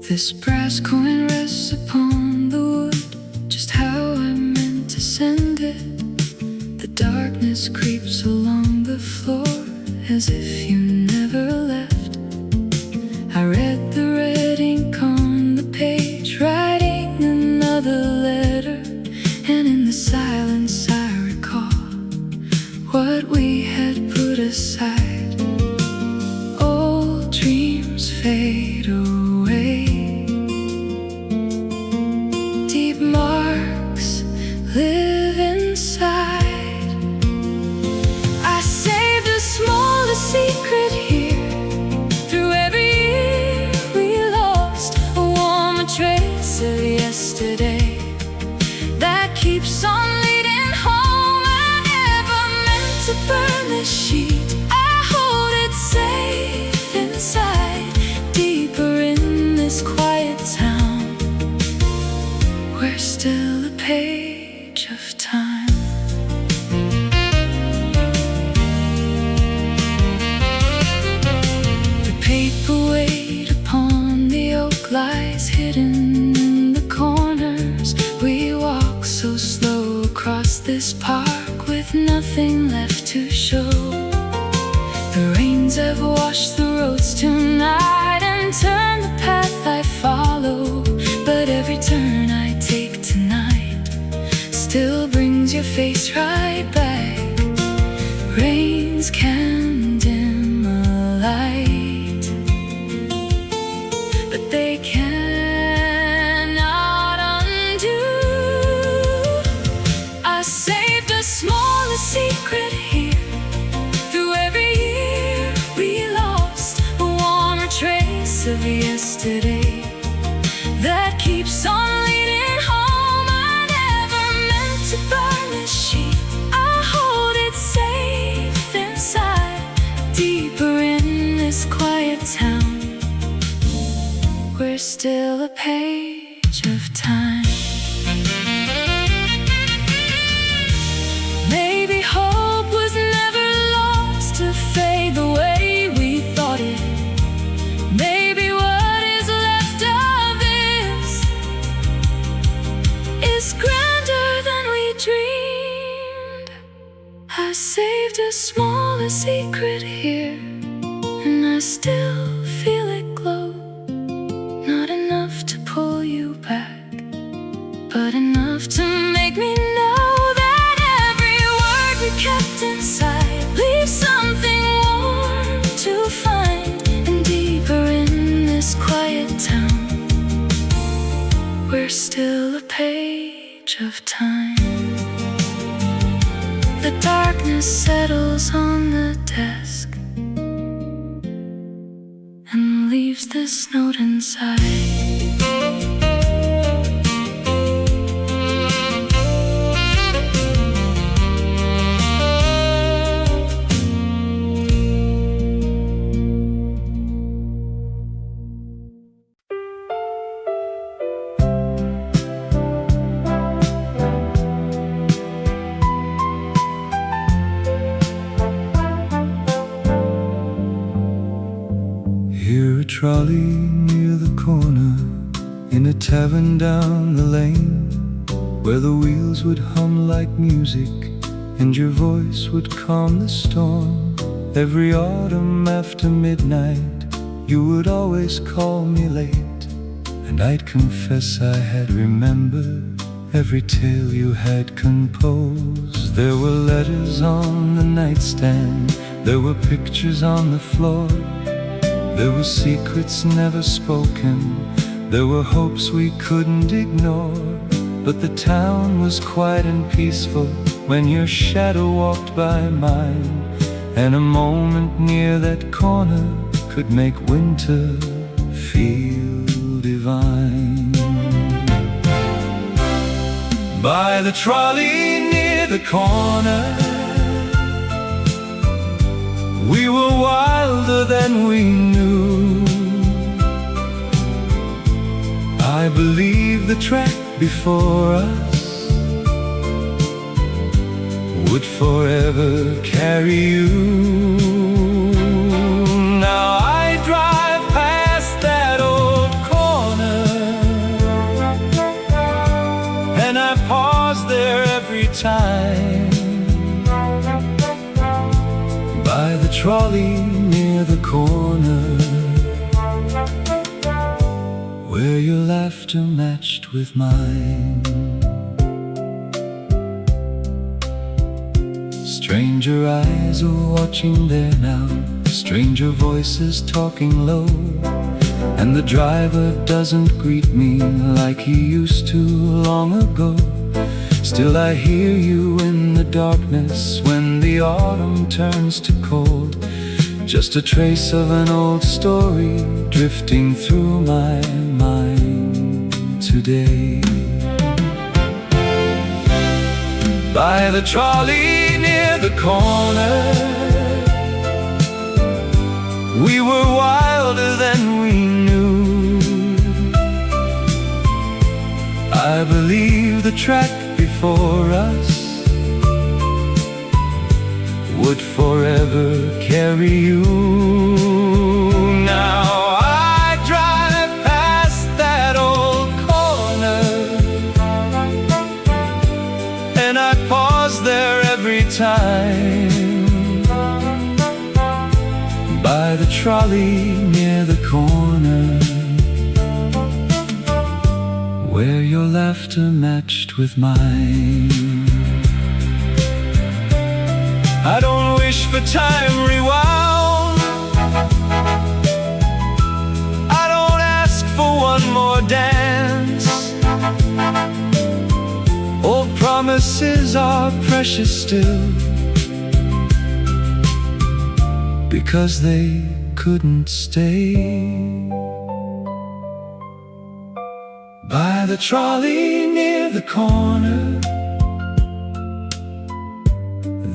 This brass coin rests upon the wood, just how I meant to send it. The darkness creeps along the floor as if you never left. I read the red ink on the page, writing another letter, and in the silence I recall what we had put aside. Old dreams fade away, deep marks live inside. I saved the smallest secret here. Through every year we lost a warmer trace of yesterday that keeps on leading home. I never meant to burn this sheet. I hold it safe inside, deeper in this quiet town. We're still a page of time. The paperweight upon the oak lies hidden in the corners. We walk so slow across this park with nothing left to show. The rains have washed the roads tonight and turned the path I follow. But every turn I take tonight still brings your face right back. Rains can dim a light, but they cannot undo. I saved the smallest secret here. Through every year we lost a warmer trace of yesterday that keeps on leading home. I never meant to burn this sheet. I hold it safe inside, deeper in this quiet town. We're still a page of time. Maybe hope was never lost to fade the way we thought it. Maybe what is left of this is grander than we dreamed. I saved a smaller secret here, and I still feel it glow. Not enough to pull you back, but enough to make me know that every word we kept inside leaves something warm to find. And deeper in this quiet town, we're still a page of time. The darkness settles on the desk and leaves this note inside. Hear a trolley near the corner, in a tavern down the lane, where the wheels would hum like music and your voice would calm the storm. Every autumn after midnight you would always call me late, and I'd confess I had remembered every tale you had composed. There were letters on the nightstand, there were pictures on the floor, there were secrets never spoken, there were hopes we couldn't ignore. But the town was quiet and peaceful when your shadow walked by mine, and a moment near that corner could make winter feel divine. By the trolley near the corner, we were wilder than we knew. I believe the track before us would forever carry you. Now I drive past that old corner trolley near the corner, where your laughter matched with mine. Stranger eyes are watching there now, stranger voices talking low, and the driver doesn't greet me like he used to long ago. Still I hear you in the darkness when the autumn turns to cold, just a trace of an old story drifting through my mind today. By the trolley near the corner, we were wilder than we knew. I believe the track before us would forever carry you. Now I drive past that old corner, and I pause there every time. By the trolley near the corner, where your laughter matched with mine. I don't wish for time rewound, I don't ask for one more dance. Old promises are precious still, because they couldn't stay. By the trolley near the corner,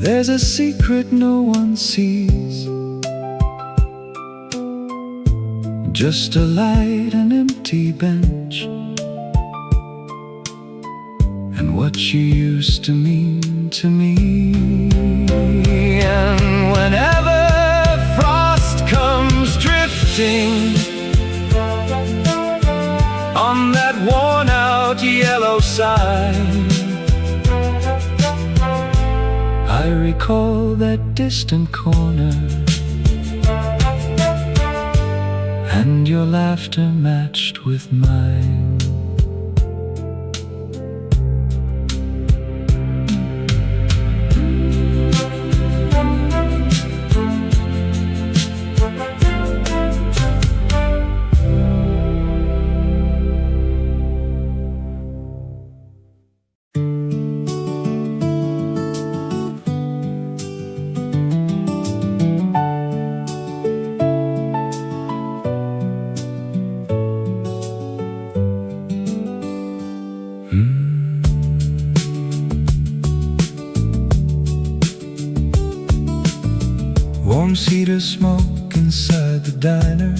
there's a secret no one sees, just a light and empty bench, and what you used to mean to me. And whenever frost comes drifting on that worn-out yellow sign, I recall that distant corner, and your laughter matched with mine. Warm cedar smoke inside the diner,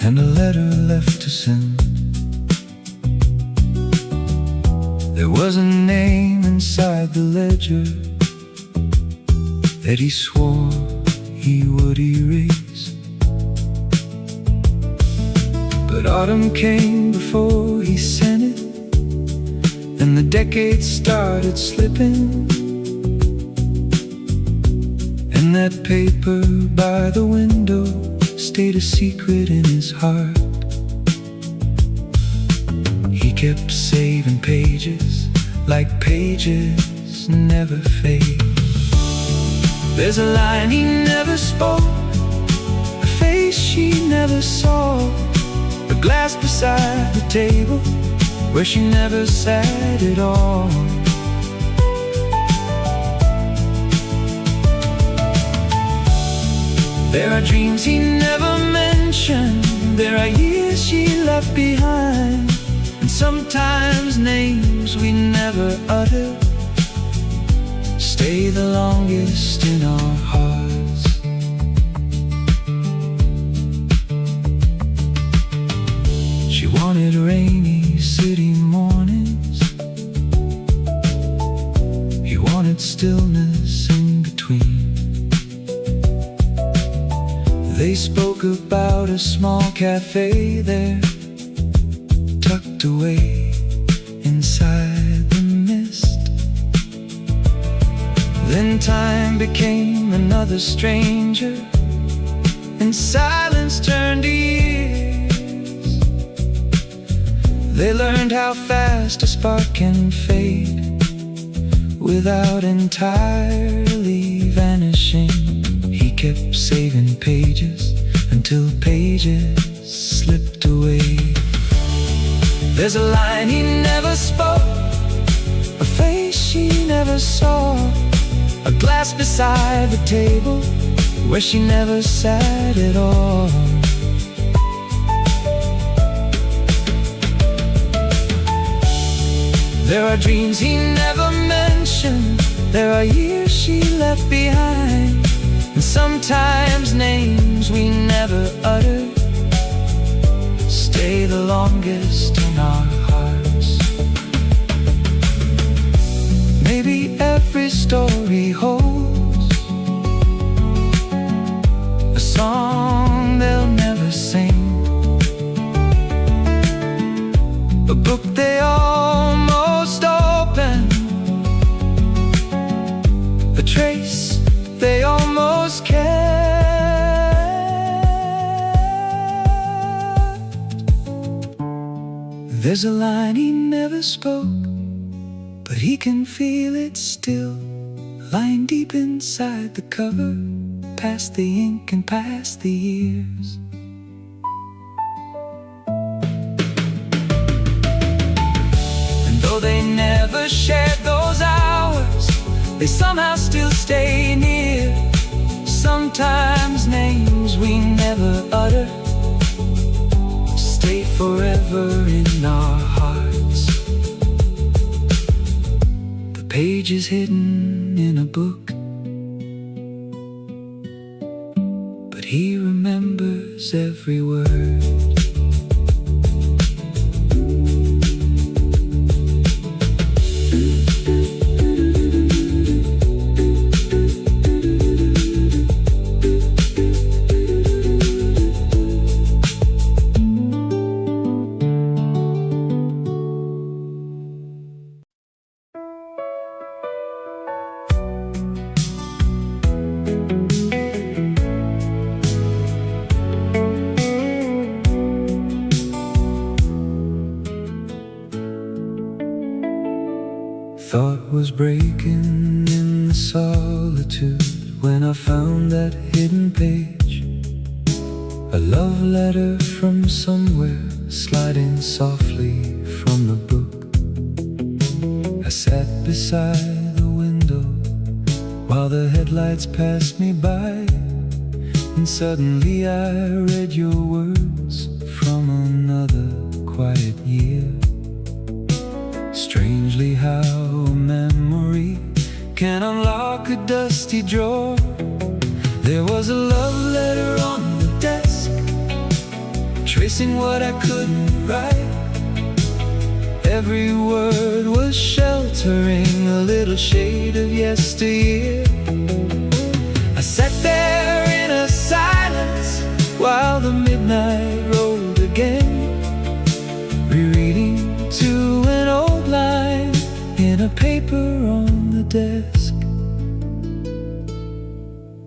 and a letter left to send. There was a name inside the ledger that he swore he would erase, but autumn came before he sent it, and the decades started slipping. And that paper by the window stayed a secret in his heart. He kept saving pages like pages never fade. There's a line he never spoke, a face she never saw, a glass beside the table where she never sat at all. There are dreams he never mentioned, there are years she left behind, and sometimes names we never utter stay the longest in our hearts. She wanted rainy city mornings, he wanted stillness in between. They spoke about a small cafe there, tucked away inside the mist. Then time became another stranger, and silence turned to years. They learned how fast a spark can fade without entirely vanishing. He kept saving pages until pages slipped away. There's a line he never spoke, a face she never saw, a glass beside the table where she never sat at all. There are dreams he never mentioned, there are years she left behind, and sometimes names we never uttered stay the longest in our hearts. Maybe every story holds a song they'll never sing, a book they almost open, a trace they almost kept. There's a line he never spoke, but he can feel it still, lying deep inside the cover, past the ink and past the years. And though they never shared those hours, they somehow still stay near. Sometimes names we never utter stay forever in our hearts. The page is hidden in a book, but he remembers every word. Thought was breaking in the solitude when I found that hidden page, a love letter from somewhere sliding softly from the book. I sat beside the window while the headlights passed me by, and suddenly I read your words from another quiet year. Strangely how a memory can unlock a dusty drawer. There was a love letter on the desk, tracing what I couldn't write. Every word was sheltering a little shade of yesteryear. I sat there in a silence while the midnight rolled again, rereading to an old line in a paper on the desk.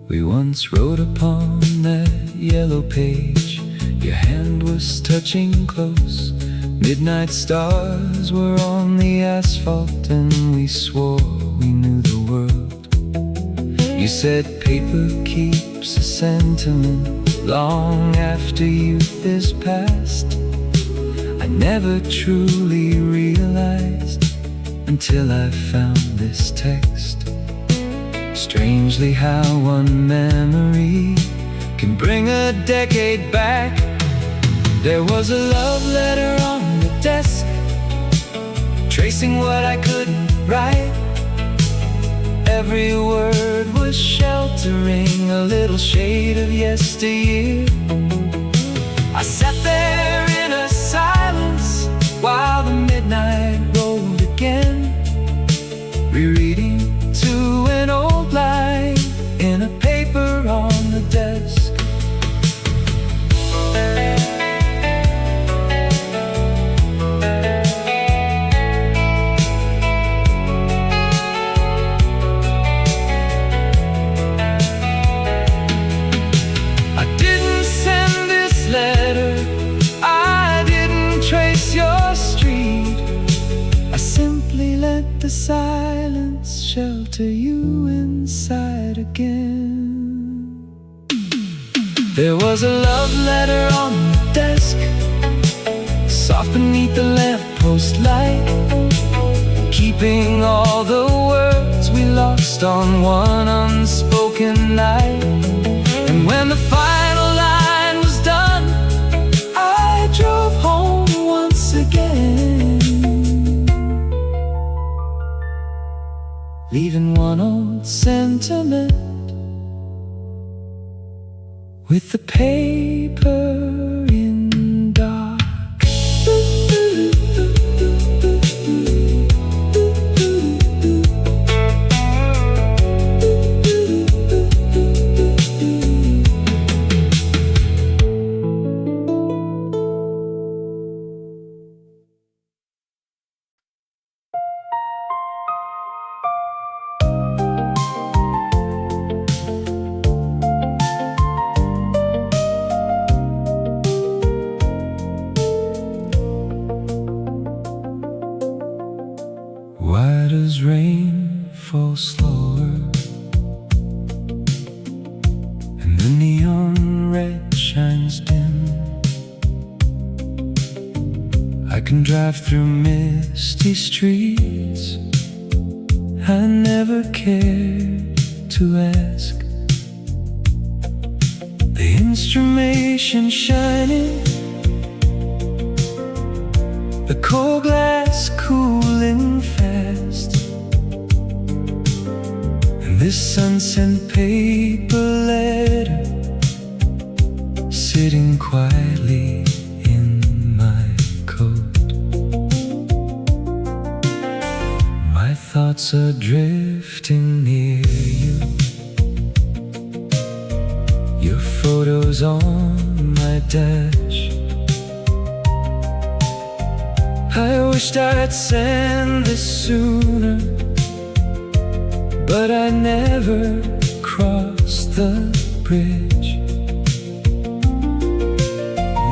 We once wrote upon that yellow page, your hand was touching close. Midnight stars were on the asphalt, and we swore we knew the world. You said paper keeps a sentiment long after youth is past. I never truly realized until I found this text. Strangely how one memory can bring a decade back. There was a love letter on the desk, tracing what I couldn't write. Every word was sheltering a little shade of yesteryear. I sat there in a silence while the midnight rolled again, rereading to an old line in a paper on the desk. There was a love letter on the desk, soft beneath the lamppost light, keeping all the words we lost on one unspoken night. And when the final line was done, I drove home once again, leaving one old sentiment with the paper in dark. Why does rain fall slower and the neon red shines dim? I can drive through misty streets I never cared to ask. The instrumentation shining, the cold glass cooling fast, and this unsent paper letter sitting quietly in my coat. My thoughts are drifting near you, your photos on my dash. I wished I'd send this sooner, but I never crossed the bridge.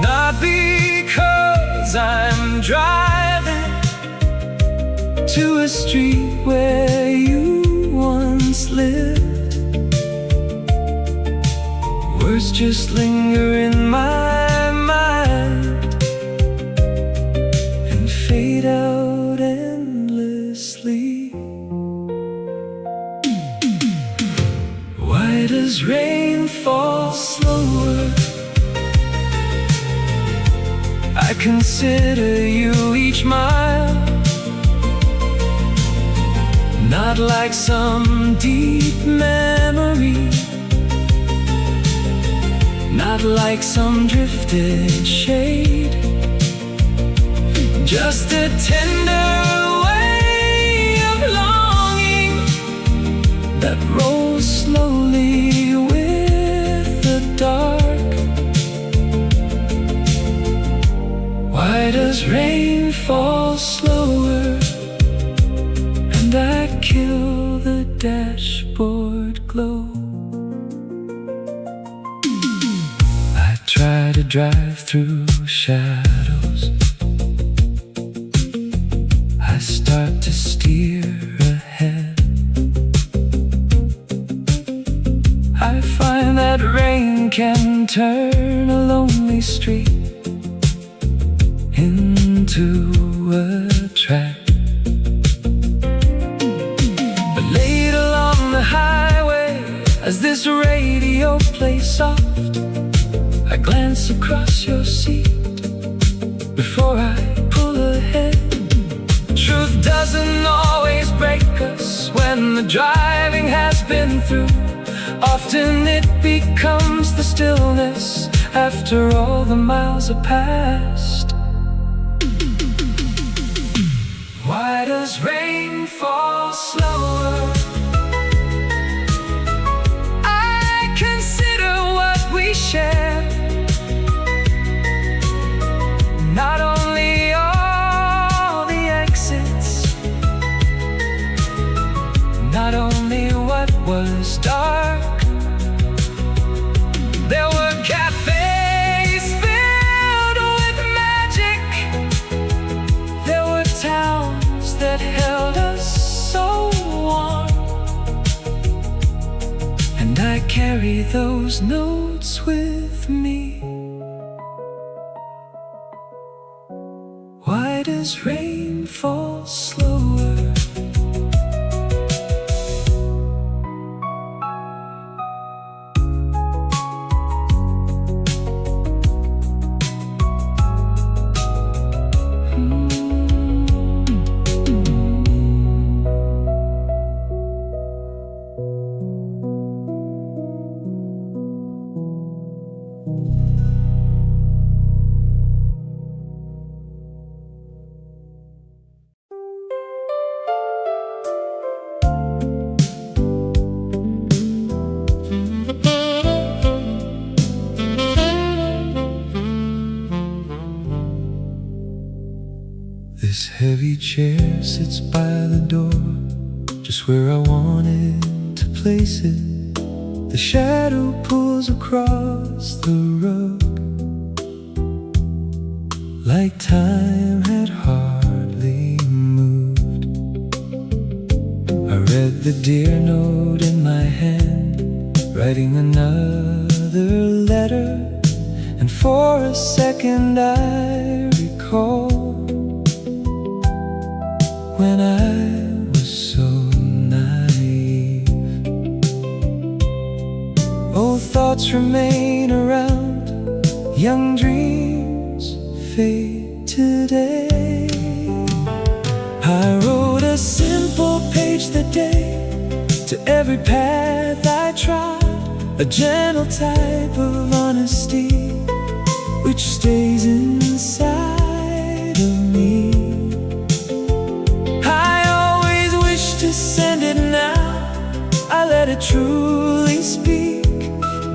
Not because I'm driving to a street where you once lived. Words just linger in my mind, fade out endlessly. Why does rain fall slower? I consider you each mile, not like some deep memory, not like some drifted shade, just a tender way of longing that rolls slowly with the dark. Why does rain fall slower and I kill the dashboard glow? I try to drive through shadows, I start to steer ahead. I find that rain can turn a lonely street into a track. But late along the highway, as this radio plays soft, I glance across your seat before I pull ahead. Truth doesn't always break us when the driving has been through. Often it becomes the stillness after all the miles are past. Why does rain fall slower? I consider what we share, not only all the exits, not only what was dark. There were cafes filled with magic, there were towns that held us so warm, and I carry those notes with night as rain falls slower. This heavy chair sits by the door, just where I wanted to place it. The shadow pulls across the rug, like time had hardly moved. I read the dear note in my hand, writing another letter, and for a second I recall when I was so naive. Old thoughts remain around, young dreams fade today. I wrote a simple page that day to every path I trod, a gentle type of honesty which stays inside of me. To send it now, I let it truly speak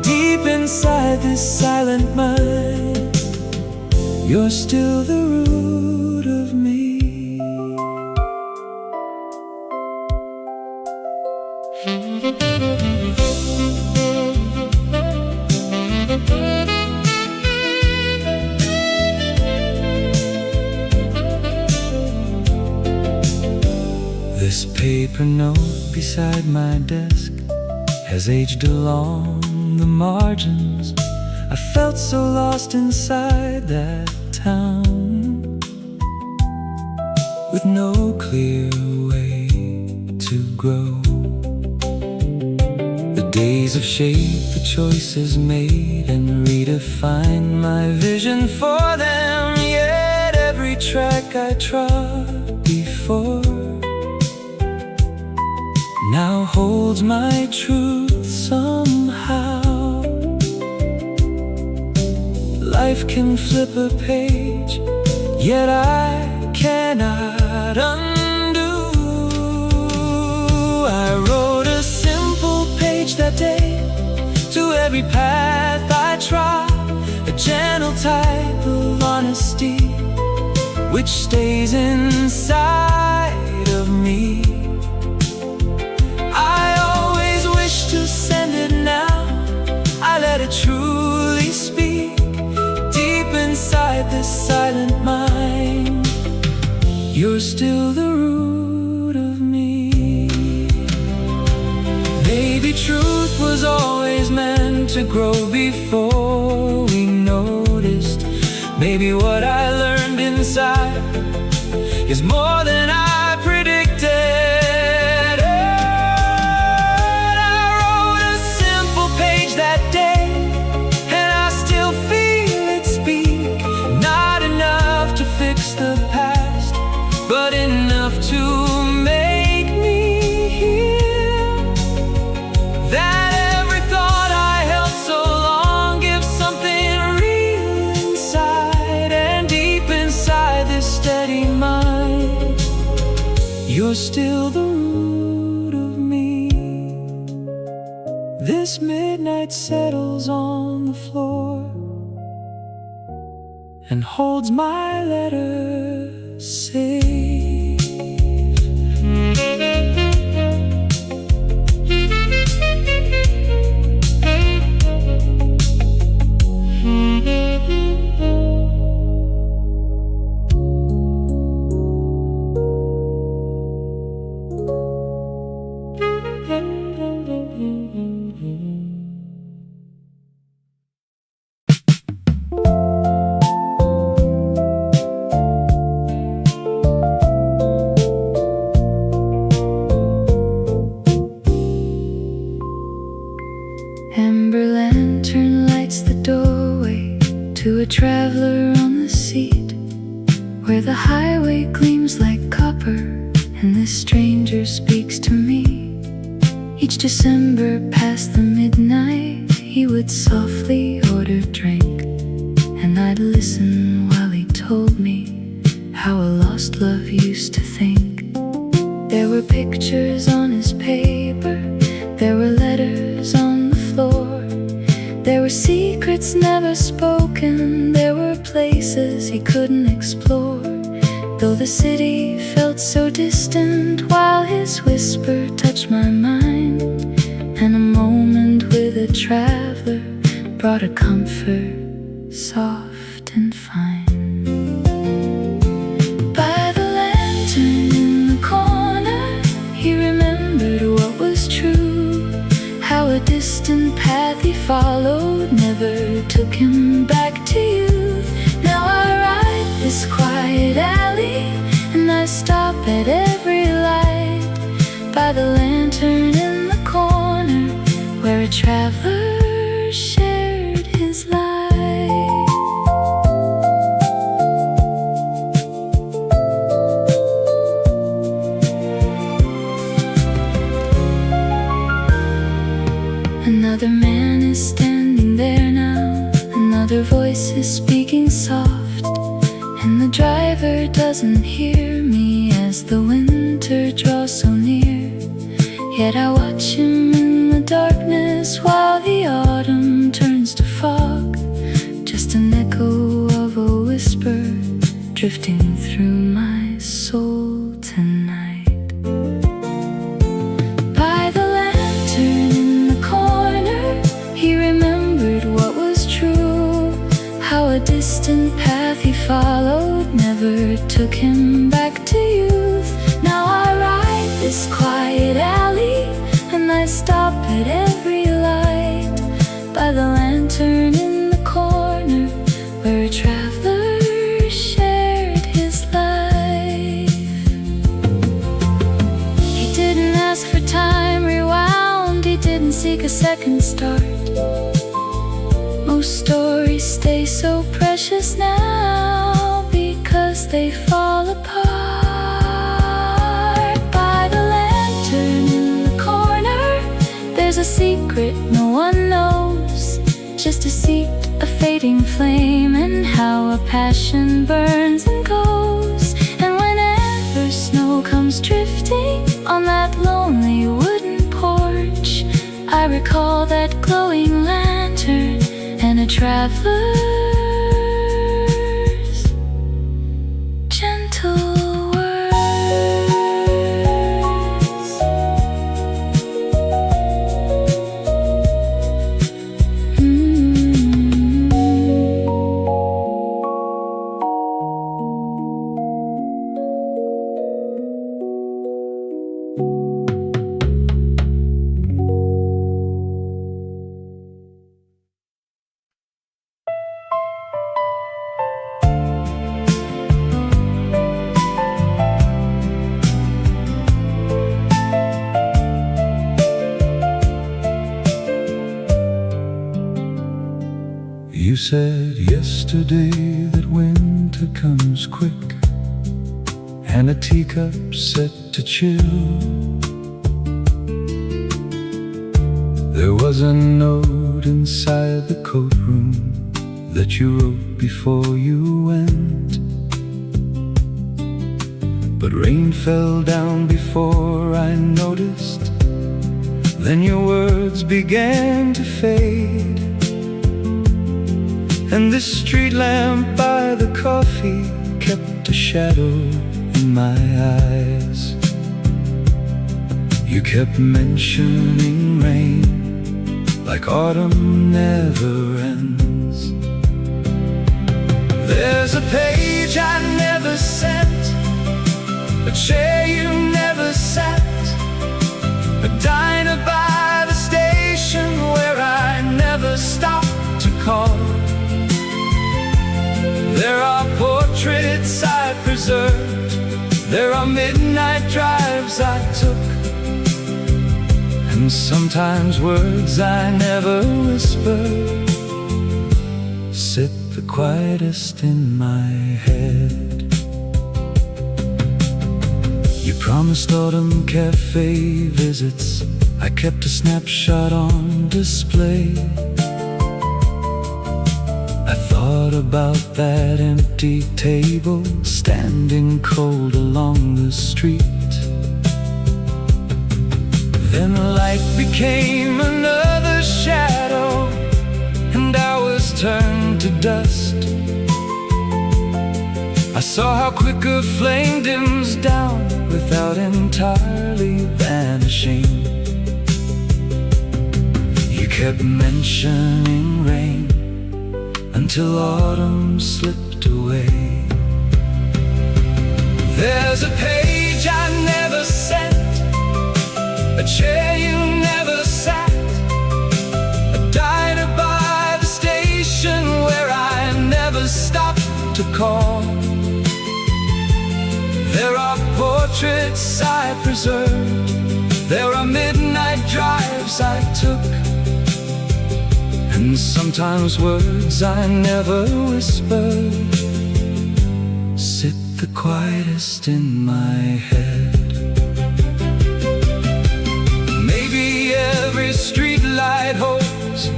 deep inside this silent mind. You're still the root of me. This paper note beside my desk has aged along the margins. I felt so lost inside that town, with no clear way to grow. The days have shaped the choices made and redefined my vision for them. Yet every track I trod before now holds my truth somehow. Life can flip a page, yet I cannot undo. I wrote a simple page that day to every path I trod, a gentle type of honesty which stays inside of me. To send it now, I let it truly speak deep inside this silent mind. You're still the root of me. Maybe truth was always meant to grow before we noticed. Maybe what I learned inside is more than I predicted. The past, but enough to make me hear that every thought I held so long gives something real inside, and deep inside this steady mind, you're still the root of me. This midnight settles on the floor and holds my letter safe. traveler on the seat, where the highway gleams like copper, and this stranger speaks to me. Each December past the midnight, he would softly order drink, and I'd listen while he told me how a lost love used to think. There were pictures on his paper, there were letters on the floor, there were secrets never spoken, there were places he couldn't explore. Though the city felt so distant, while his whisper touched my mind, and a moment with a traveler brought a comfort soft and fine. By the lantern in the corner, he remembered what was true, how a distant path he followed never took him back to youth. Now I ride this quiet alley, and I stop at every light, by the lantern in the corner, where a traveler shared his life. Another man is standing there now, another voice is speaking soft, and the driver doesn't hear me as the winter draws so near. Yet I watch him in the darkness while the autumn turns to fog, just an echo of a whisper drifting through my soul tonight. By the lantern in the corner, he remembered what was true, how a distant path he followed never took him back to youth. Now I ride this quiet alley, and I stop at every light, by the lantern in the corner, where a traveler shared his life. He didn't ask for time rewound, he didn't seek a second start. Most stories stay so precious now because they fall apart. By the lantern in the corner, there's a secret no one knows, just a seat, a fading flame, and how a passion burns and goes. And whenever snow comes drifting on that lonely wooden porch, I recall that glowing lantern and a traveler's gentle words. You said yesterday that winter comes quick, and a teacup set to chill. There was a note inside the coat room that you wrote before you went, but rain fell down before I noticed. Then your words began to fade, and the street lamp by the coffee kept a shadow in my eyes. You kept mentioning rain like autumn never ends. There's a page I never sent, a chair you never sat, a diner by the station where I never stopped to call. There are portraits I preserved, there are midnight drives I took, and sometimes words I never whispered set the quietest in my head. You promised autumn cafe visits. I kept a snapshot on display. I thought about that empty table standing cold along the street. Then the light became another shadow, and I was turned to dust. I saw how quick a flame dims down without entirely vanishing. You kept mentioning rain until autumn slipped away. There's a page I never sent, a chair you never sat, a diner by the station where I never stopped to call. There are portraits I preserved, there are midnight drives I took, and sometimes words I never whispered sit the quietest in my head. Maybe every street light holds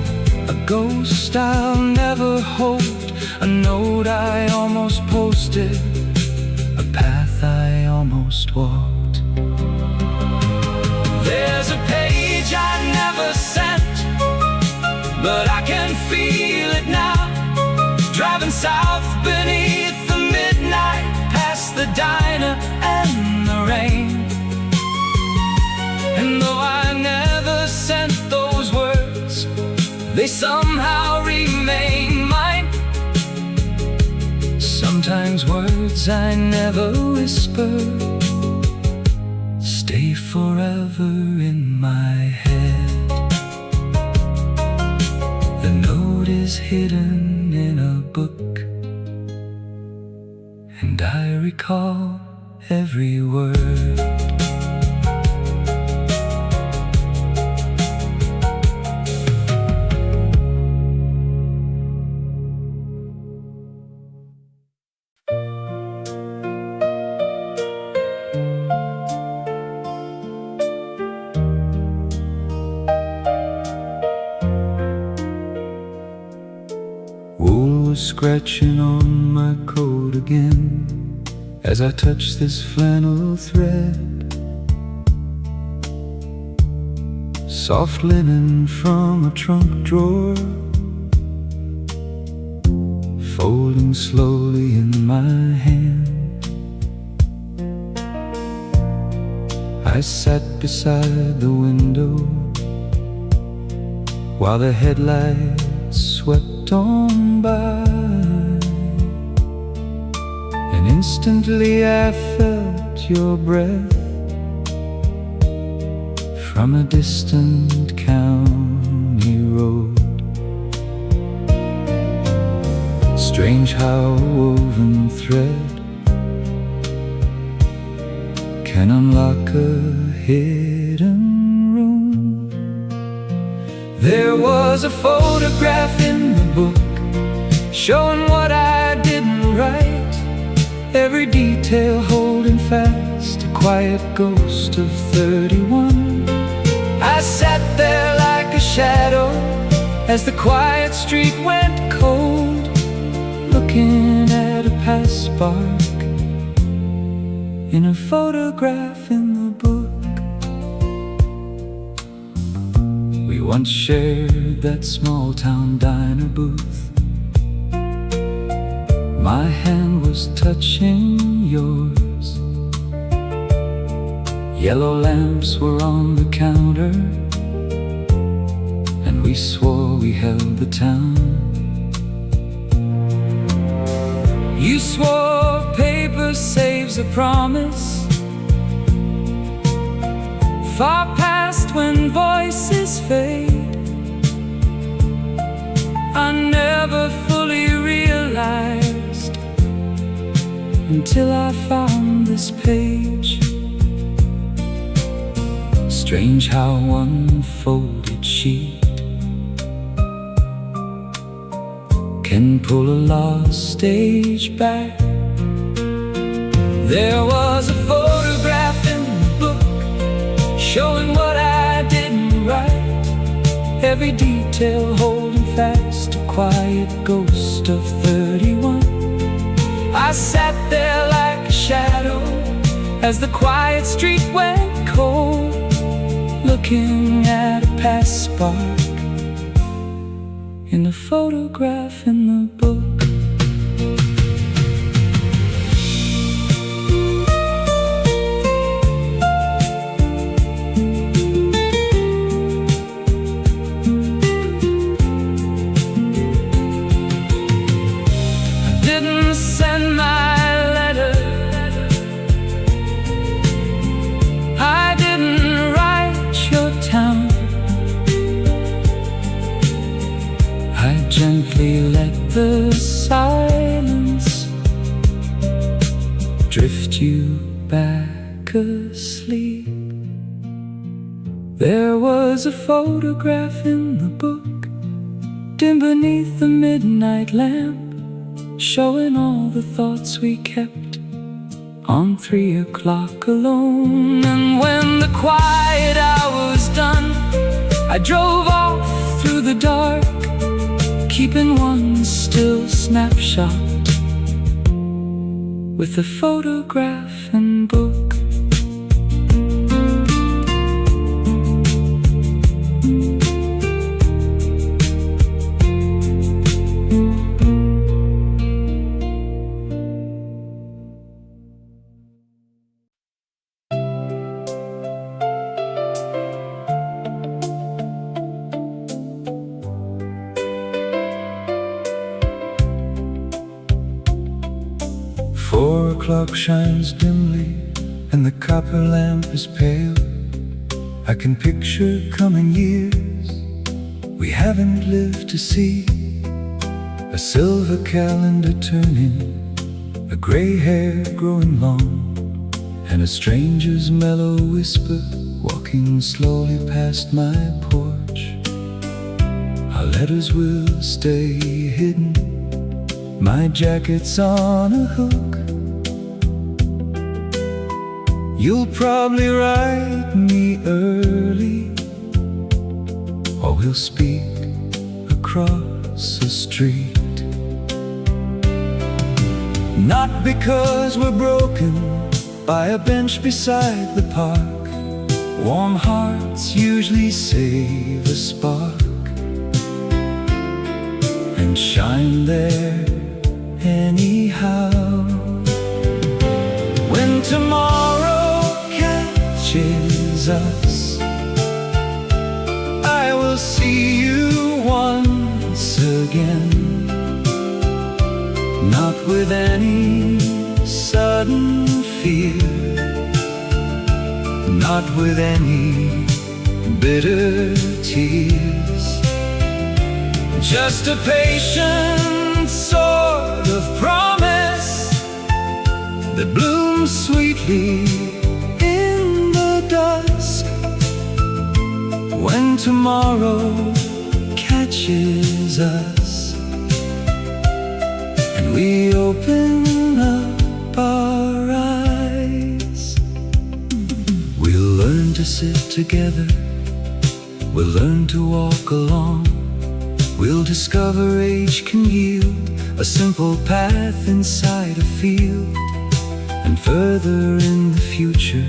a ghost I'll never hold, a note I almost posted, a path I almost walked. There's a page I never sent, but I can feel it now, driving south beneath the midnight, past the diner and the rain. And though I never sent those words, they somehow remain mine. Sometimes words I never whispered stay forever in my head. The note is hidden in a book, and I recall every word. Scratching on my coat again as I touch this flannel thread. Soft linen from a trunk drawer, folding slowly in my hand. I sat beside the window while the headlights swept on by, and instantly I felt your breath from a distant county road. Strange how a woven thread can unlock a hidden room. There was a photograph in the book showing what I didn't write, every detail holding fast a quiet ghost of 31. I sat there like a shadow as the quiet street went cold, looking at a past spark in a photograph in the book. We once shared that small town diner booth. My hand was touching yours. Yellow lamps were on the counter, and we swore we held the town. You swore paper saves a promise, far past when voices fade. I never fully realized until I found this page. Strange how one folded sheet can pull a lost stage back. There was a photograph in the book showing what I didn't write, every detail holding fast a quiet ghost of 31. I sat there like a shadow as the quiet street went cold, looking at a past spark in the photograph in the book. Gently let the silence drift you back asleep. There was a photograph in the book, dim beneath the midnight lamp, showing all the thoughts we kept on 3 o'clock alone. And when the quiet hour was done, I drove off through the dark, keeping one still snapshot with the photograph and book. Clock shines dimly and the copper lamp is pale. I can picture coming years we haven't lived to see, a silver calendar turning, a gray hair growing long, and a stranger's mellow whisper walking slowly past my porch. Our letters will stay hidden, my jacket's on a hook. You'll probably write me early, or we'll speak across the street. Not because we're broken by a bench beside the park. Warm hearts usually save a spark and shine there anyhow. When tomorrow catches us, I will see you once again, not with any sudden fear, not with any bitter tears, just a patient sort of promise that blooms sweetly in the dusk. When tomorrow catches us and we open up our eyes, we'll learn to sit together, we'll learn to walk along, we'll discover age can yield a simple path inside a field. And further in the future,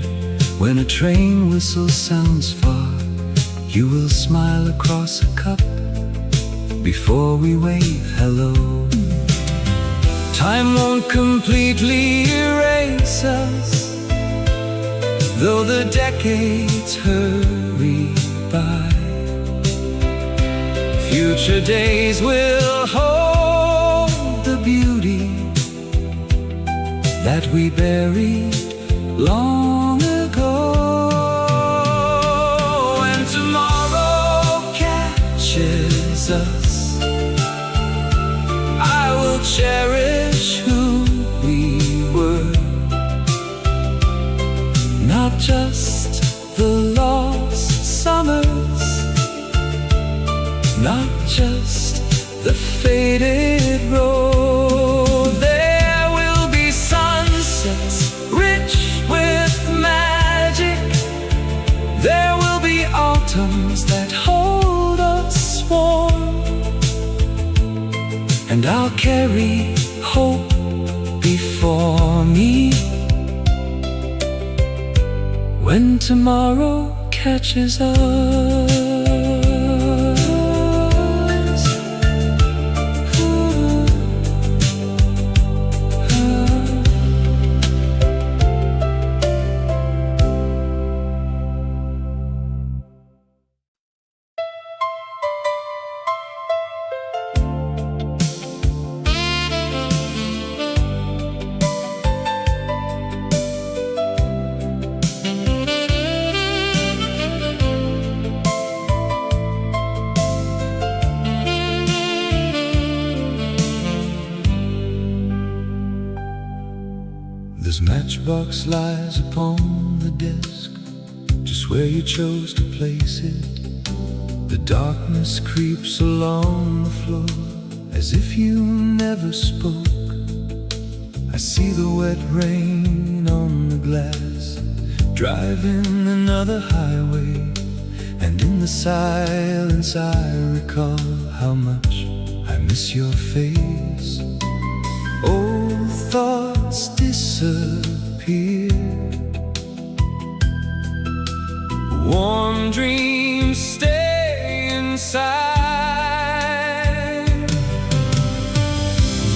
when a train whistle sounds far, you will smile across a cup before we wave hello. Time won't completely erase us, though the decades hurry by. Future days will hold the beauty that we buried long ago. And tomorrow catches us, I will cherish who we were, not just the lost summers, not just the faded hope before me. When tomorrow catches us, this matchbox lies upon the desk, just where you chose to place it. The darkness creeps along the floor, as if you never spoke. I see the wet rain on the glass, driving another highway. And in the silence I recall how much I miss your face. Old thoughts disappear, warm dreams stay inside.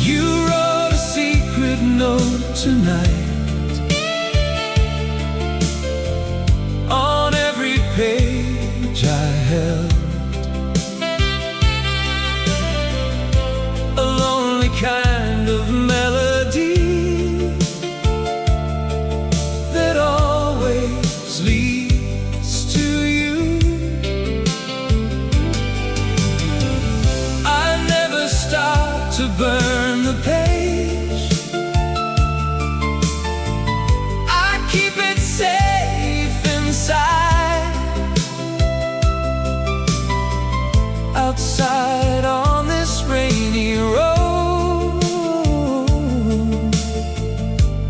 You wrote a secret note tonight. On every page I held a lonely kind of melody that always leads to you. I never stop to burn the page. I keep it safe inside. Outside on this rainy road,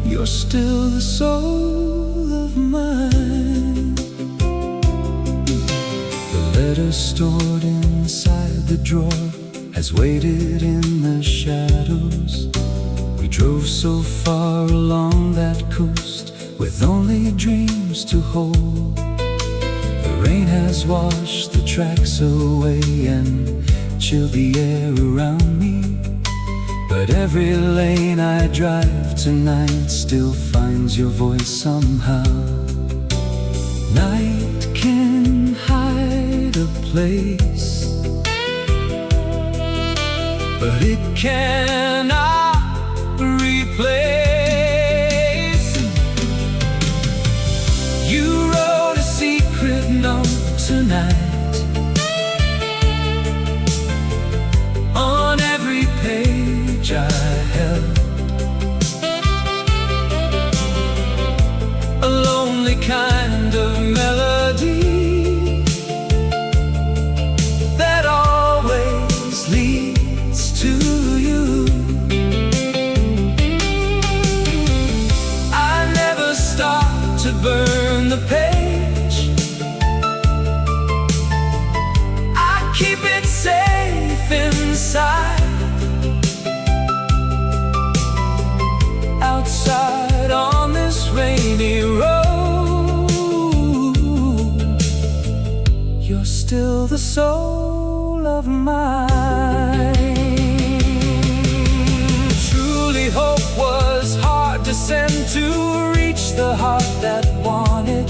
you're still the soul of mine. The letter stored inside the drawer has waited in the shadows. We drove so far along that coast with only dreams to hold. The rain has washed the tracks away and chilled the air around me, but every lane I drive tonight still finds your voice somehow. Night can hide a place, but it cannot replace. You wrote a secret note tonight. On every page I held a lonely kind of melody that always leads to you. I never stop to burn the page. I keep it safe inside. Outside on this rainy road, you're still the soul of mine. Truly hope was hard to send to reach the heart that wanted.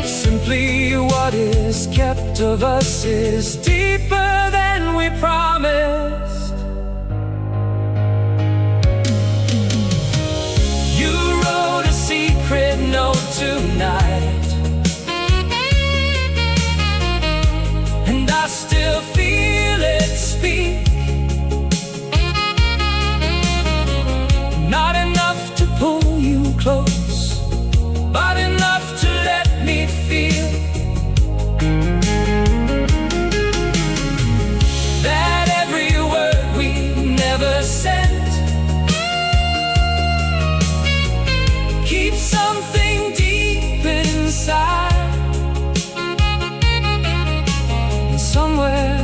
Simply what is kept of us is deeper than we promised. You wrote a secret note tonight, and I still feel it speak. Not enough to pull you close, but enough to let me feel that every word we never sent keeps something deep inside. And somewhere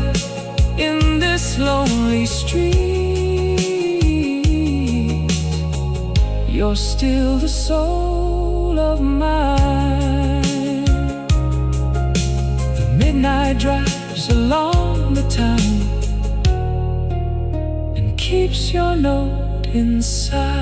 in this lonely street, you're still the soul of mine. The midnight drives along the town and keeps your note inside.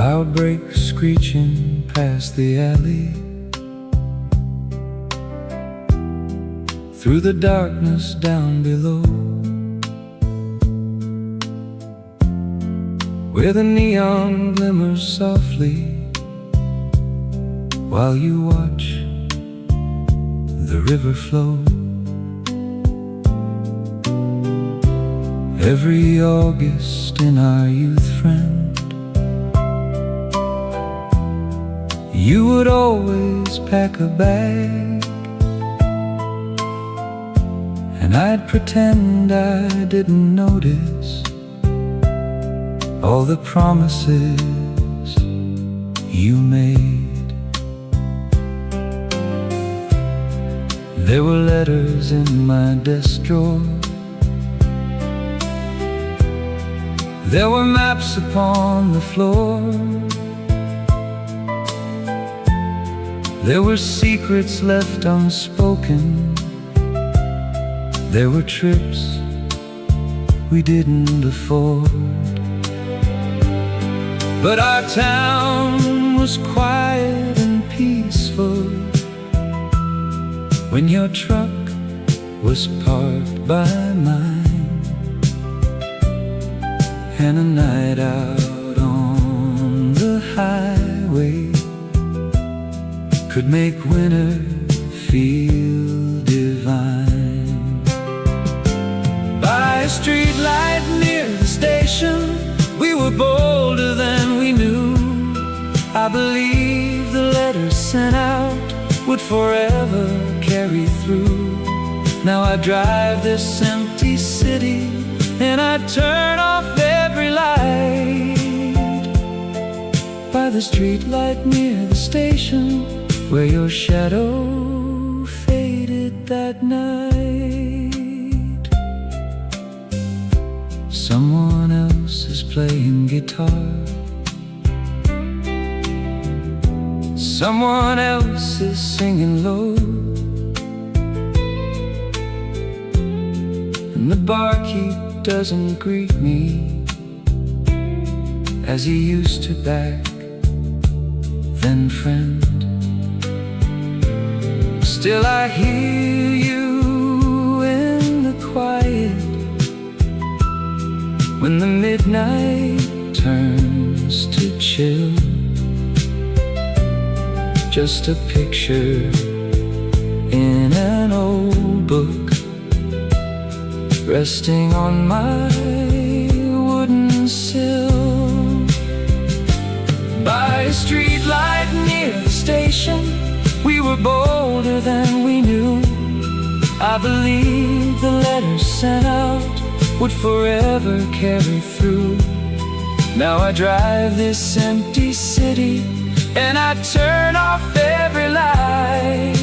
Loud brakes screeching past the alley, through the darkness down below, where the neon glimmers softly while you watch the river flow. Every August in our youth, friend, you would always pack a bag, and I'd pretend I didn't notice all the promises you made. There were letters in my desk drawer, there were maps upon the floor, there were secrets left unspoken, there were trips we didn't afford. But our town was quiet and peaceful when your truck was parked by mine, and a night out on the highway could make winter feel divine. By a street light near the station, we were bolder than we knew. I believed the letters sent out would forever carry through. Now I drive this empty city and I turn off every light. By the street light near the station, where your shadow faded that night. Someone else is playing guitar, someone else is singing low, and the barkeep doesn't greet me as he used to back then, friend. Still I hear you in the quiet when the midnight turns to chill. Just a picture in an old book, resting on my wooden sill. By a street light near the station, we were bolder than we knew. I believed the letters sent out would forever carry through. Now I drive this empty city and I turn off every light.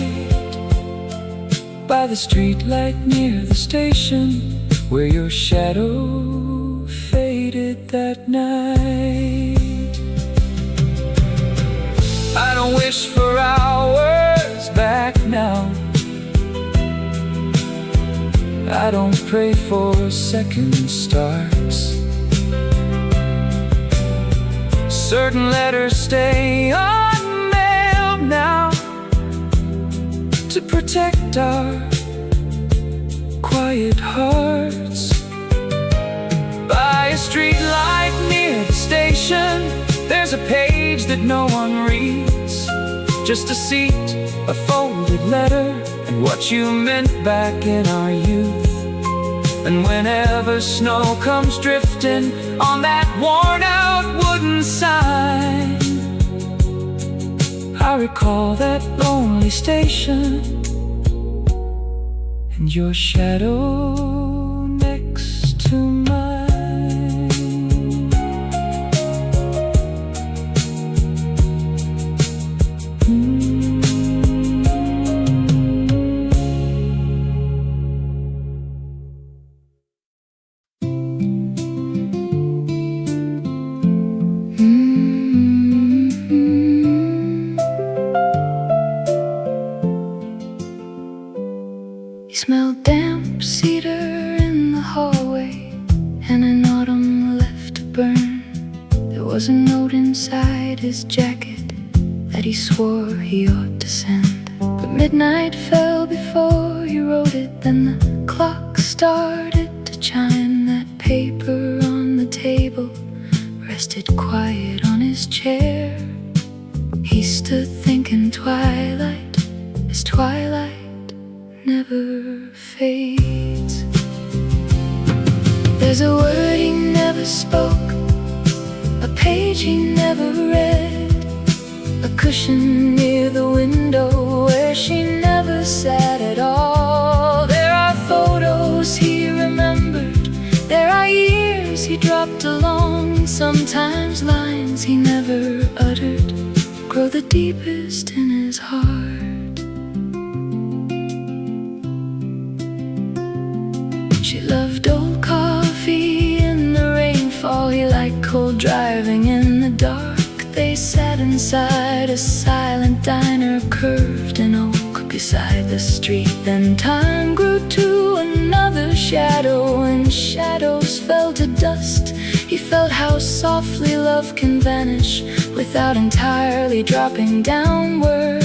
By the street light near the station, where your shadow faded that night. I don't wish for hours back now, I don't pray for second starts. Certain letters stay unmailed now to protect our quiet hearts. By a street light near the station, there's a page that no one reads, just a seat, a folded letter, and what you meant back in our youth. And whenever snow comes drifting on that worn-out wooden sign, I recall that lonely station and your shadow next to mine. You smell damp cedar in the hallway, and an autumn left to burn. There was a note inside his jacket that he swore he ought to send, but midnight fell before he wrote it. Then the clock started to chime. That paper on the table rested quiet on his chair. He stood thinking, twilight is twilight, never fades. There's a word he never spoke, a page he never read, a cushion near the window where she never sat at all. There are photos he remembered, there are years he dropped along. Sometimes lines he never uttered grow the deepest in his heart. She loved old coffee in the rainfall. He liked cold driving in the dark. They sat inside a silent diner, curved in oak beside the street. Then time grew to another shadow, and shadows fell to dust. He felt how softly love can vanish without entirely dropping downward.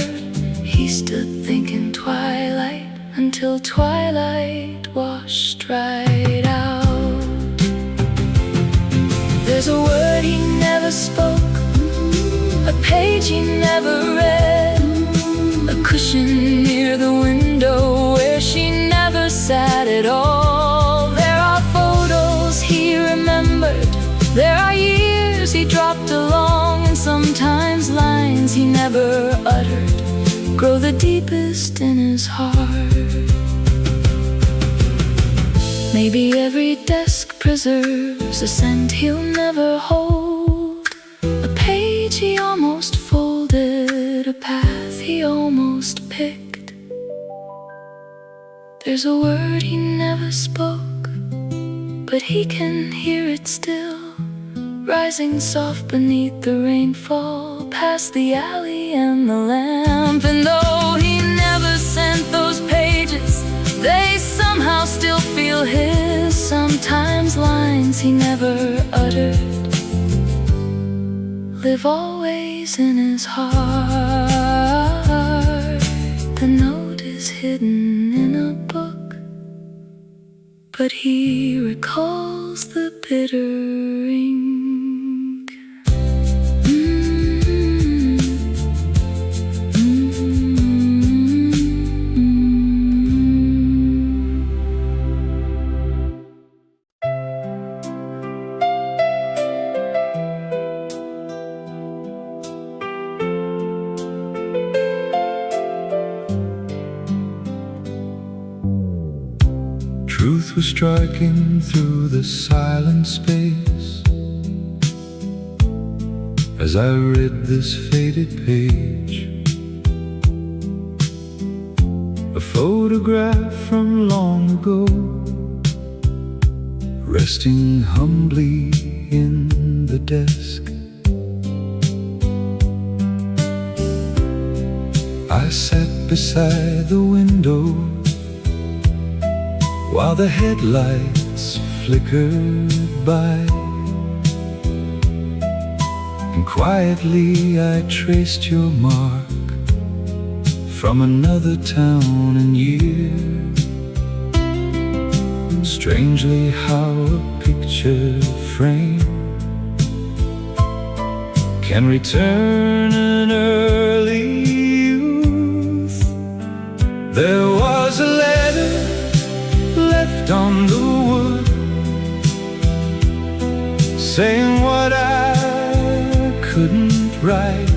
He stood thinking, twilight, until twilight washed right out. There's a word he never spoke, a page he never read, a cushion near the window where she never sat at all. There are photos he remembered, there are years he dropped along, and sometimes lines he never uttered grow the deepest in his heart. Maybe every desk preserves a scent he'll never hold, a page he almost folded, a path he almost picked. There's a word he never spoke, but he can hear it still, rising soft beneath the rainfall, past the alley and the lamp. And though he never sent those pages, they somehow still feel his. Sometimes lines he never uttered live always in his heart. The note is hidden in a book, but he recalls the bitter ink. Truth was striking through the silent space as I read this faded page, a photograph from long ago, resting humbly in the desk. I sat beside the window while the headlights flickered by, and quietly I traced your mark from another town and year. Strangely how a picture frame can return an early youth. There was a letter left on the wood, saying what I couldn't write.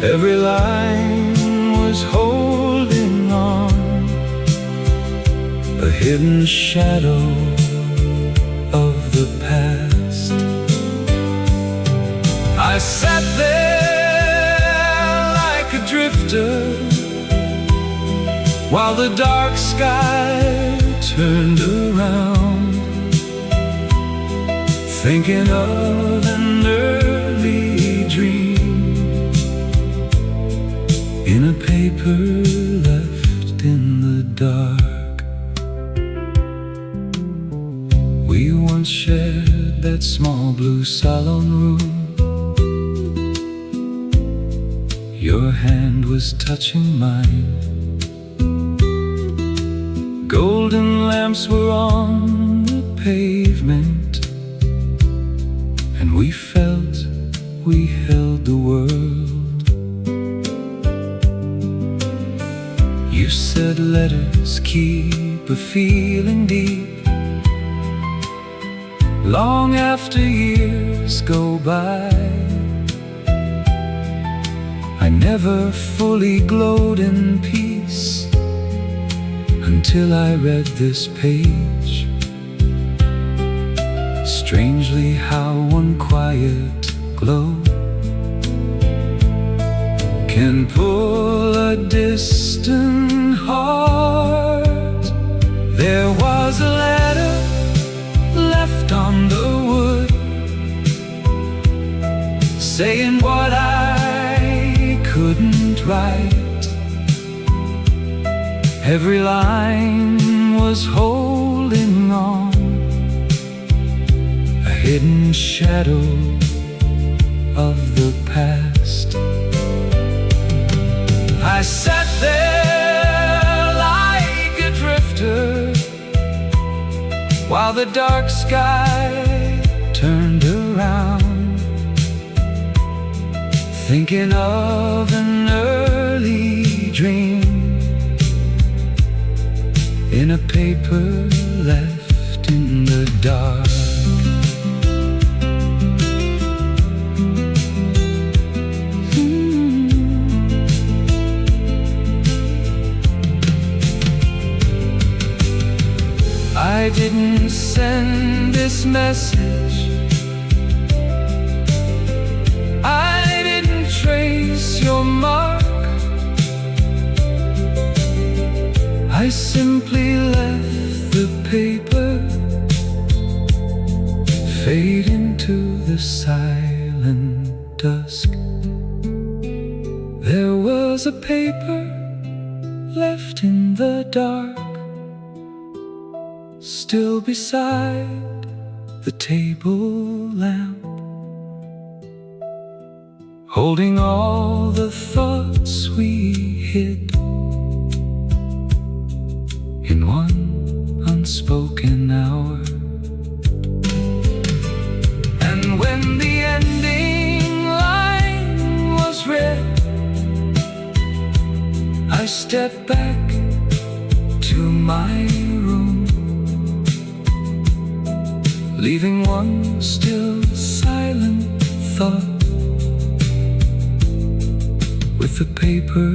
Every line was holding on hidden shadow of the past. I sat there like a drifter while the dark sky turned around, thinking of an early dream in a paper left in the dark. We once shared that small blue salon room. Your hand was touching mine. Golden lamps were on the pavement, and we felt we held the world. You said let us keep a feeling deep long after years go by. I never fully glowed in peace until I read this page. Strangely how one quiet glow can pull a distant heart. There was a letter left on the wood, saying what I couldn't write. Every line was holding on, a hidden shadow of the past. I sat there like a drifter while the dark sky turned around, thinking of an early dream in a paper left in the dark. I didn't send this message, I didn't trace your mark. I simply left the paper fade into the silent dusk. There was a paper left in the dark, still beside the table lamp, holding all the thoughts we hid in one unspoken hour. And when the ending line was read, I stepped back to my room, leaving one still silent thought with the paper